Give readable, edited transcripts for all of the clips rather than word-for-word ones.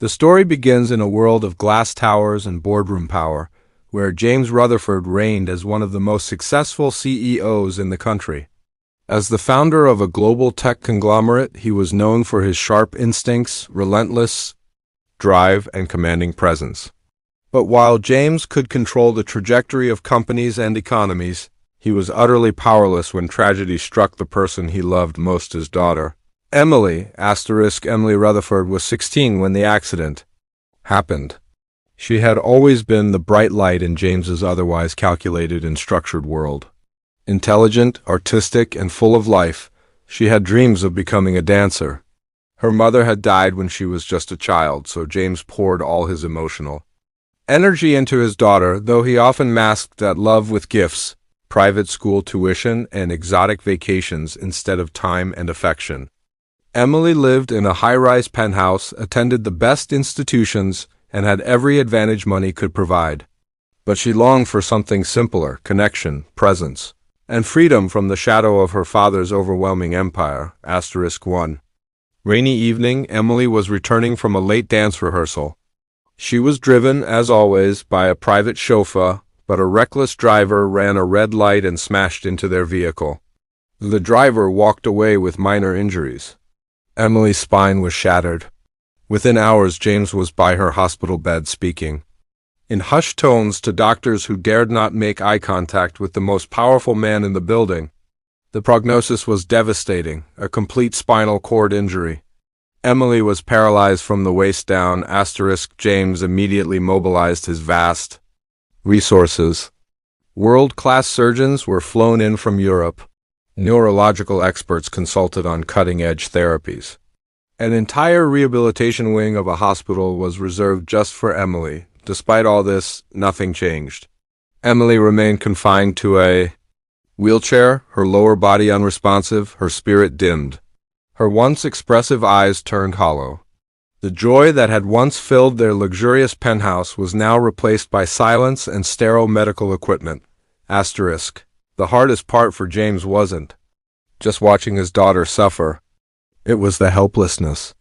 The story begins in a world of glass towers and boardroom power, where James Rutherford reigned as one of the most successful CEOs in the country. As the founder of a global tech conglomerate, he was known for his sharp instincts, relentless drive, and commanding presence. But while James could control the trajectory of companies and economies, he was utterly powerless when tragedy struck the person he loved most, his daughter. Emily Rutherford was 16 when the accident happened. She had always been the bright light in James's otherwise calculated and structured world. Intelligent, artistic, and full of life, she had dreams of becoming a dancer. Her mother had died when she was just a child, so James poured all his emotional energy into his daughter, though he often masked that love with gifts, private school tuition, and exotic vacations instead of time and affection. Emily lived in a high-rise penthouse, attended the best institutions, and had every advantage money could provide. But she longed for something simpler: connection, presence, and freedom from the shadow of her father's overwhelming empire. *1. Rainy evening, Emily was returning from a late dance rehearsal. She was driven, as always, by a private chauffeur, but a reckless driver ran a red light and smashed into their vehicle. The driver walked away with minor injuries. Emily's spine was shattered. Within hours, James was by her hospital bed speaking in hushed tones to doctors who dared not make eye contact with the most powerful man in the building. The prognosis was devastating: a complete spinal cord injury. Emily was paralyzed from the waist down. James immediately mobilized his vast resources. World-class surgeons were flown in from Europe. Neurological experts consulted on cutting-edge therapies. An entire rehabilitation wing of a hospital was reserved just for Emily. Despite all this, nothing changed. Emily remained confined to a wheelchair, her lower body unresponsive, her spirit dimmed. Her once expressive eyes turned hollow. The joy that had once filled their luxurious penthouse was now replaced by silence and sterile medical equipment. The hardest part for James wasn't just watching his daughter suffer. It was the helplessness.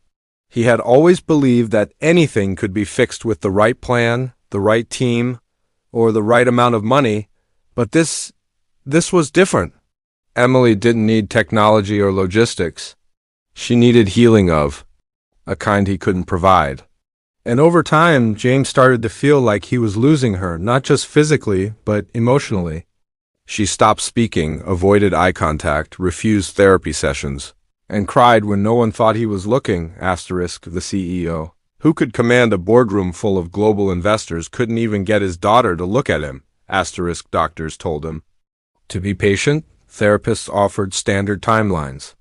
He had always believed that anything could be fixed with the right plan, the right team, or the right amount of money, but this was different. Emily didn't need technology or logistics. She needed healing of a kind he couldn't provide. And over time, James started to feel like he was losing her, not just physically, but emotionally. She stopped speaking, avoided eye contact, refused therapy sessions, and cried when no one thought he was looking. The CEO, who could command a boardroom full of global investors, couldn't even get his daughter to look at him. Doctors told him to be patient. Therapists offered standard timelines.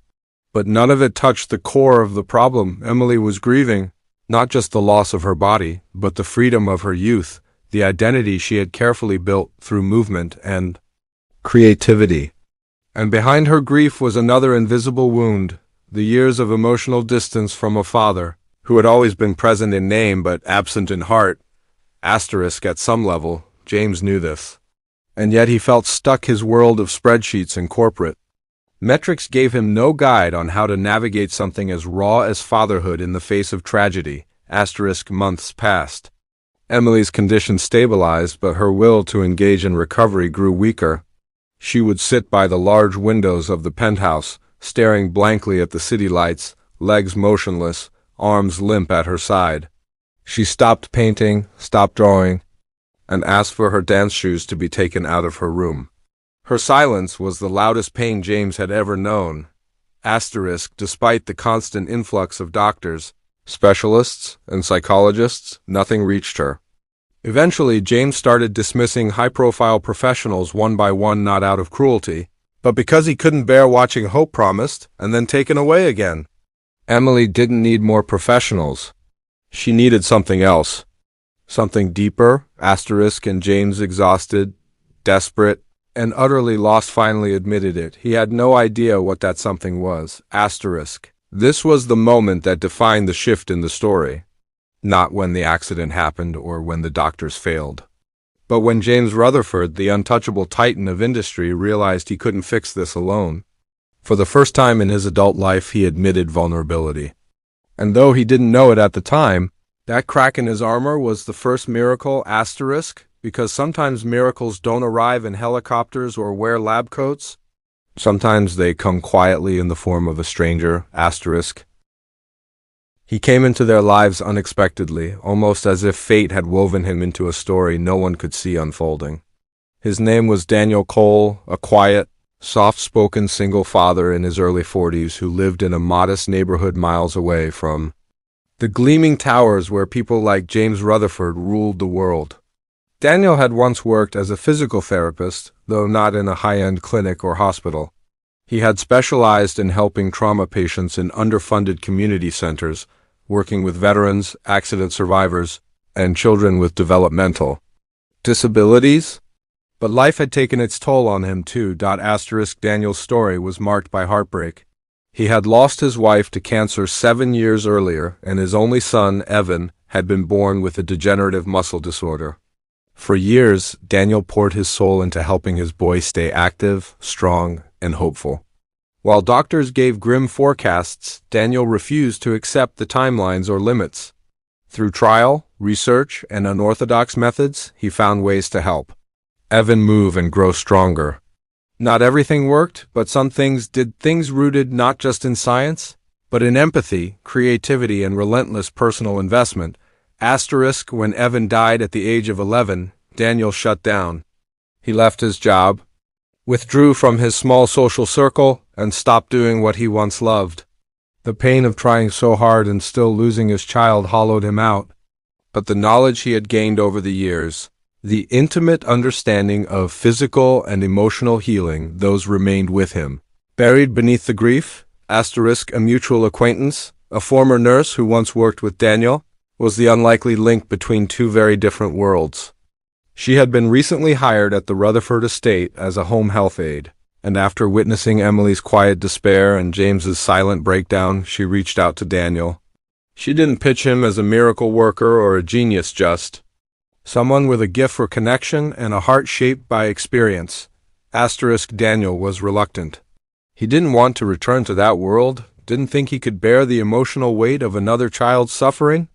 But none of it touched the core of the problem. Emily was grieving, not just the loss of her body, but the freedom of her youth, the identity she had carefully built through movement and creativity. And behind her grief was another invisible wound: the years of emotional distance from a father who had always been present in name but absent in heart. At some level, James knew this. And yet he felt stuck. His world of spreadsheets and corporate metrics gave him no guide on how to navigate something as raw as fatherhood in the face of tragedy. Months passed. Emily's condition stabilized, but her will to engage in recovery grew weaker. She would sit by the large windows of the penthouse, staring blankly at the city lights, legs motionless, arms limp at her side. She stopped painting, stopped drawing, and asked for her dance shoes to be taken out of her room. Her silence was the loudest pain James had ever known. Despite the constant influx of doctors, specialists, and psychologists, nothing reached her. Eventually, James started dismissing high-profile professionals one by one, not out of cruelty, but because he couldn't bear watching hope promised and then taken away again. Emily didn't need more professionals. She needed something else. Something deeper. And James, exhausted, desperate, and utterly lost, finally admitted it. He had no idea what that something was. This was the moment that defined the shift in the story. Not when the accident happened or when the doctors failed, but when James Rutherford, the untouchable titan of industry, realized he couldn't fix this alone. For the first time in his adult life, he admitted vulnerability. And though he didn't know it at the time, That crack in his armor was the first miracle, asterisk, because sometimes miracles don't arrive in helicopters or wear lab coats. Sometimes they come quietly in the form of a stranger, asterisk. He came into their lives unexpectedly, almost as if fate had woven him into a story no one could see unfolding. His name was Daniel Cole, a quiet, soft-spoken single father in his early 40s who lived in a modest neighborhood miles away from the gleaming towers where people like James Rutherford ruled the world. Daniel had once worked as a physical therapist, though not in a high-end clinic or hospital. He had specialized in helping trauma patients in underfunded community centers, working with veterans, accident survivors, and children with developmental disabilities. But life had taken its toll on him too. Daniel's story was marked by heartbreak. He had lost his wife to cancer 7 years earlier, and his only son, Evan, had been born with a degenerative muscle disorder. For years, Daniel poured his soul into helping his boy stay active, strong, and hopeful. While doctors gave grim forecasts, Daniel refused to accept the timelines or limits. Through trial, research, and unorthodox methods, he found ways to help Evan move and grow stronger. Not everything worked, but some things did, things rooted not just in science, but in empathy, creativity, and relentless personal investment. Asterisk, when Evan died at the age of 11, Daniel shut down. He left his job, withdrew from his small social circle, and stopped doing what he once loved. The pain of trying so hard and still losing his child hollowed him out. But the knowledge he had gained over the years, the intimate understanding of physical and emotional healing, those remained with him. Buried beneath the grief, asterisk, a mutual acquaintance, a former nurse who once worked with Daniel, was the unlikely link between two very different worlds. She had been recently hired at the Rutherford estate as a home health aide, and after witnessing Emily's quiet despair and James's silent breakdown, she reached out to Daniel. She didn't pitch him as a miracle worker or a genius, just someone with a gift for connection and a heart shaped by experience. Asterisk, Daniel was reluctant. He didn't want to return to that world, didn't think he could bear the emotional weight of another child's suffering.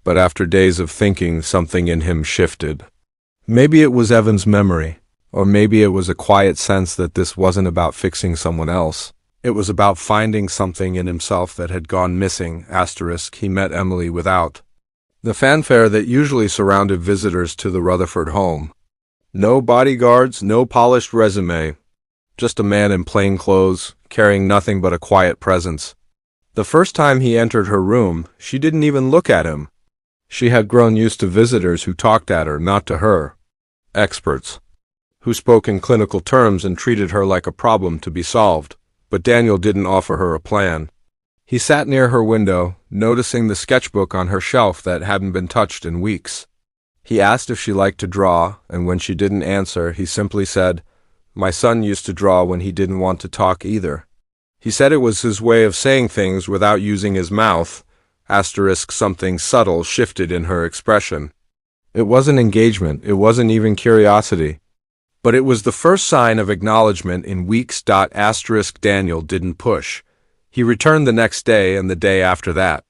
But after days of thinking, something in him shifted. Maybe it was Evan's memory, or maybe it was a quiet sense that this wasn't about fixing someone else. It was about finding something in himself that had gone missing. Asterisk, he met Emily without the fanfare that usually surrounded visitors to the Rutherford home. No bodyguards, no polished resume. Just a man in plain clothes, carrying nothing but a quiet presence. The first time he entered her room, she didn't even look at him. She had grown used to visitors who talked at her, not to her. Experts, who spoke in clinical terms and treated her like a problem to be solved. But Daniel didn't offer her a plan. He sat near her window, noticing the sketchbook on her shelf that hadn't been touched in weeks. He asked if she liked to draw, and when she didn't answer, he simply said, "My son used to draw when he didn't want to talk either." He said it was his way of saying things without using his mouth. Asterisk, something subtle shifted in her expression. It wasn't engagement, it wasn't even curiosity. But it was the first sign of acknowledgement in weeks. Asterisk, Daniel didn't push. He returned the next day and the day after that.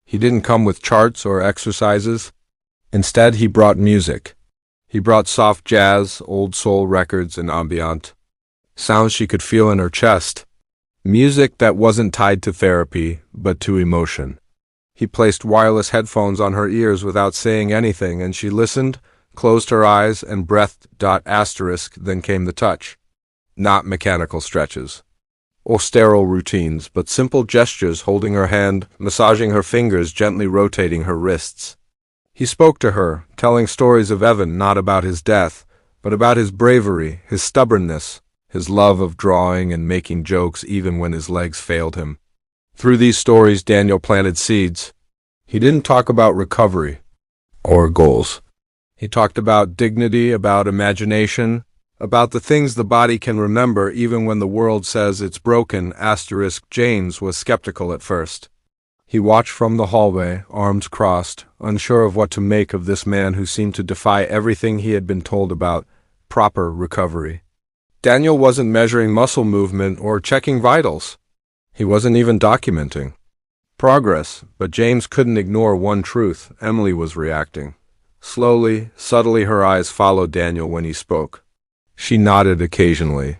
He didn't come with charts or exercises. Instead, he brought music. He brought soft jazz, old soul records, and ambient sounds she could feel in her chest. Music that wasn't tied to therapy, but to emotion. He placed wireless headphones on her ears without saying anything, and she listened, closed her eyes, and breathed. Asterisk, then came the touch. Not mechanical stretches or sterile routines, but simple gestures, holding her hand, massaging her fingers, gently rotating her wrists. He spoke to her, telling stories of Evan, not about his death, but about his bravery, his stubbornness, his love of drawing and making jokes even when his legs failed him. Through these stories, Daniel planted seeds. He didn't talk about recovery or goals. He talked about dignity, about imagination, about the things the body can remember even when the world says it's broken. Asterisk, James was skeptical at first. He watched from the hallway, arms crossed, unsure of what to make of this man who seemed to defy everything he had been told about proper recovery. Daniel wasn't measuring muscle movement or checking vitals. He wasn't even documenting Progress, but James couldn't ignore one truth. Emily was reacting. Slowly, subtly her eyes followed Daniel when he spoke. She nodded occasionally.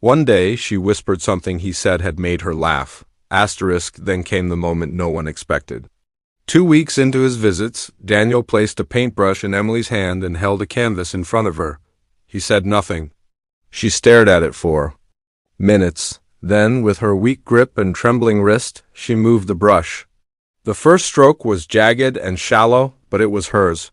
One day, she whispered something he said had made her laugh. Then came the moment no one expected. 2 weeks into his visits, Daniel placed a paintbrush in Emily's hand and held a canvas in front of her. He said nothing. She stared at it for minutes. Then, with her weak grip and trembling wrist, she moved the brush. The first stroke was jagged and shallow, but it was hers.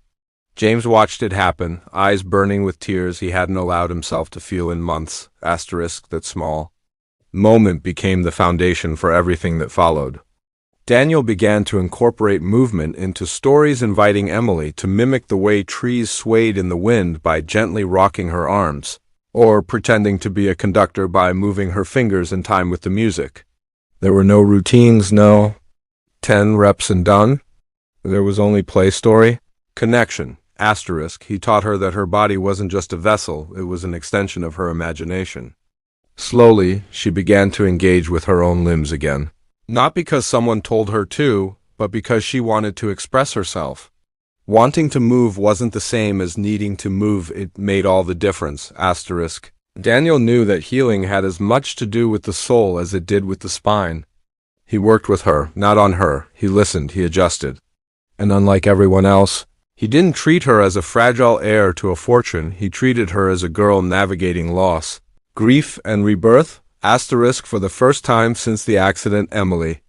James watched it happen, eyes burning with tears he hadn't allowed himself to feel in months. That small moment became the foundation for everything that followed. Daniel began to incorporate movement into stories, inviting Emily to mimic the way trees swayed in the wind by gently rocking her arms, or pretending to be a conductor by moving her fingers in time with the music. There were no routines, no 10 reps and done. There was only play story, connection. He taught her that her body wasn't just a vessel, it was an extension of her imagination. Slowly, she began to engage with her own limbs again. Not because someone told her to, but because she wanted to express herself. Wanting to move wasn't the same as needing to move, it made all the difference. Daniel knew that healing had as much to do with the soul as it did with the spine. He worked with her, not on her. He listened, he adjusted. And unlike everyone else, he didn't treat her as a fragile heir to a fortune. He treated her as a girl navigating loss, grief, and rebirth. For the first time since the accident, Emily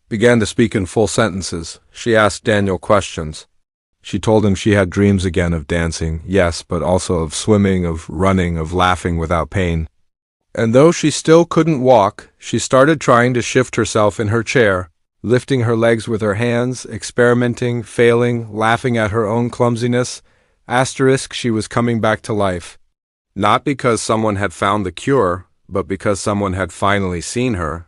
began to speak in full sentences. She asked Daniel questions. She told him she had dreams again of dancing, yes, but also of swimming, of running, of laughing without pain. And though she still couldn't walk, she started trying to shift herself in her chair, lifting her legs with her hands, experimenting, failing, laughing at her own clumsiness. She was coming back to life. Not because someone had found the cure, but because someone had finally seen her.